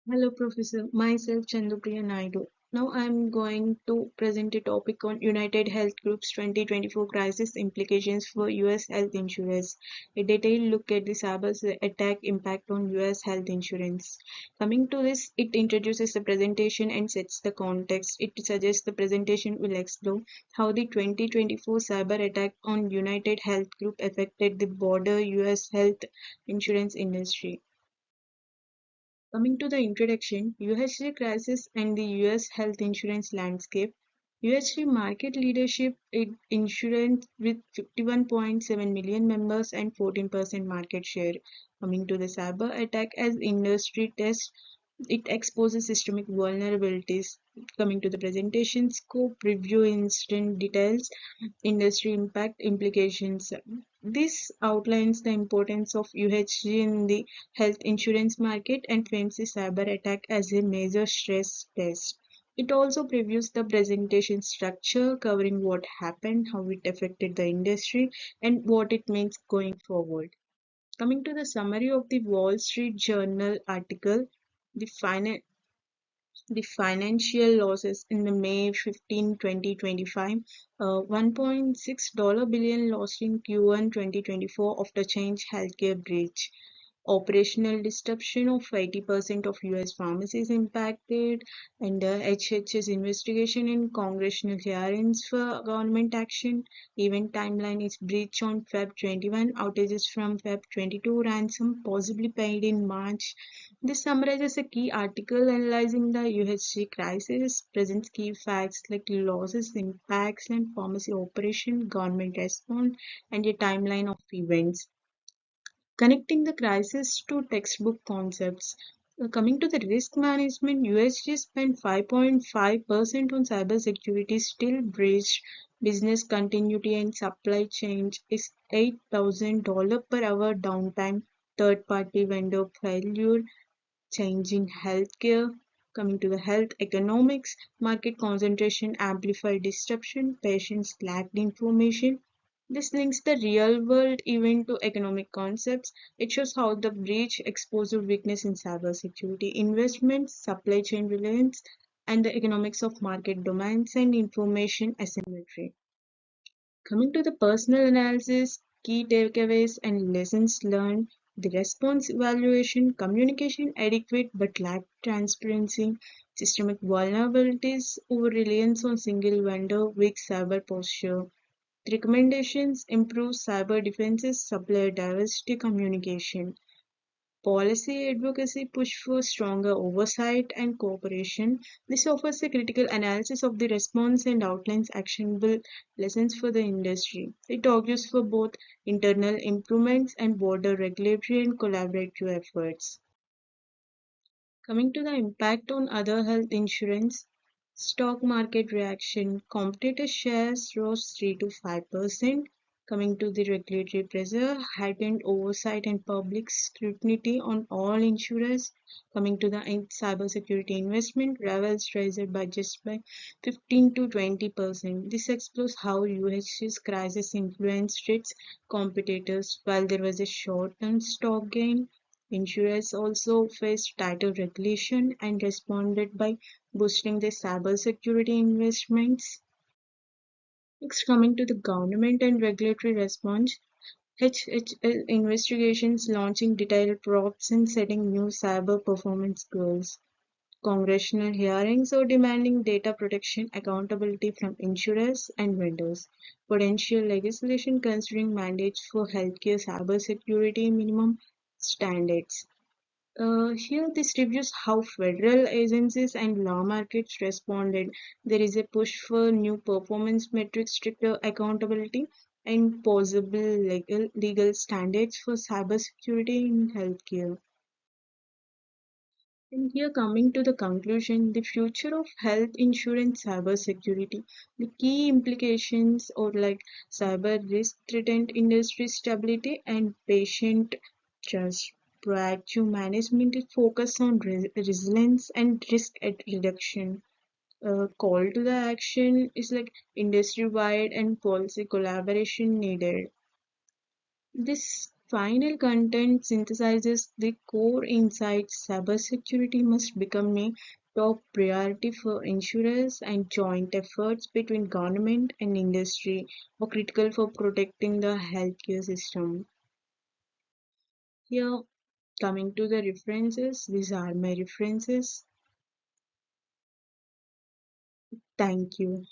Hello, Professor. Myself, Chandupriya Naidu. Now I'm going to present a topic on United Health Group's 2024 crisis implications for US health insurance. A detailed look at the cyber attack impact on US health insurance. Coming to this, it introduces the presentation and sets the context. It suggests the presentation will explore how the 2024 cyber attack on United Health Group affected the broader US health insurance industry. Coming to the introduction, UHG crisis and the US health insurance landscape. UHG market leadership in insurance with 51.7 million members and 14% market share. Coming to the cyber attack as industry test, it exposes systemic vulnerabilities. Coming to the presentation scope, review incident details, industry impact implications. This outlines the importance of UHG in the health insurance market and frames the cyber attack as a major stress test. It also previews the presentation structure, covering what happened, how it affected the industry, and what it means going forward. Coming to the summary of the Wall Street Journal article, the final the financial losses in the May 15, 2025, $1.6 billion lost in Q1 2024 after Change Healthcare breach. Operational disruption of 80% of US pharmacies impacted, and the HHS investigation in congressional hearings for government action. Event timeline is breach on Feb 21, outages from Feb 22, ransom possibly paid in March. This summarizes a key article analyzing the UHC crisis, presents key facts like losses, impacts, and pharmacy operation, government response, and a timeline of events. Connecting the crisis to textbook concepts. Coming to the risk management, USG spent 5.5% on cybersecurity, still breached business continuity and supply chain is $8,000 per hour downtime, third party vendor failure, change in healthcare. Coming to the health economics, market concentration amplified disruption, patients lacked information. This links the real world event to economic concepts. It shows how the breach exposed weakness in cybersecurity, investments, supply chain reliance, and the economics of market domains and information asymmetry. Coming to the personal analysis, key takeaways and lessons learned, the response evaluation, communication adequate but lacked transparency, systemic vulnerabilities, over reliance on single vendor, weak cyber posture. The recommendations improve cyber defenses, supplier diversity communication. Policy advocacy push for stronger oversight and cooperation. This offers a critical analysis of the response and outlines actionable lessons for the industry. It argues for both internal improvements and broader regulatory and collaborative efforts. Coming to the impact on other health insurance, stock market reaction, competitor shares rose 3 to 5%. Coming to the regulatory pressure, heightened oversight and public scrutiny on all insurers. Coming to the cybersecurity investment, levels raised budgets by 15 to 20%. This explores how UHC's crisis influenced its competitors. While there was a short-term stock gain, insurers also faced tighter regulation and responded by boosting their cybersecurity investments. Next, coming to the government and regulatory response, HHL investigations launching detailed probes and setting new cyber performance goals. Congressional hearings are demanding data protection accountability from insurers and vendors. Potential legislation considering mandates for healthcare cybersecurity minimum standards. Here, this reviews how federal agencies and law markets responded. There is a push for new performance metrics, stricter accountability, and possible legal standards for cybersecurity in healthcare. And here, coming to the conclusion, the future of health insurance cybersecurity, the key implications or like cyber risk threatened industry stability and patient trust. Proactive management is focused on resilience and risk reduction. Call to the action is like industry wide and policy collaboration needed. This Final content synthesizes the core insights. Cybersecurity must become a top priority for insurers, and joint efforts between government and industry are critical for protecting the healthcare system. Here, coming to the references, these are my references. Thank you.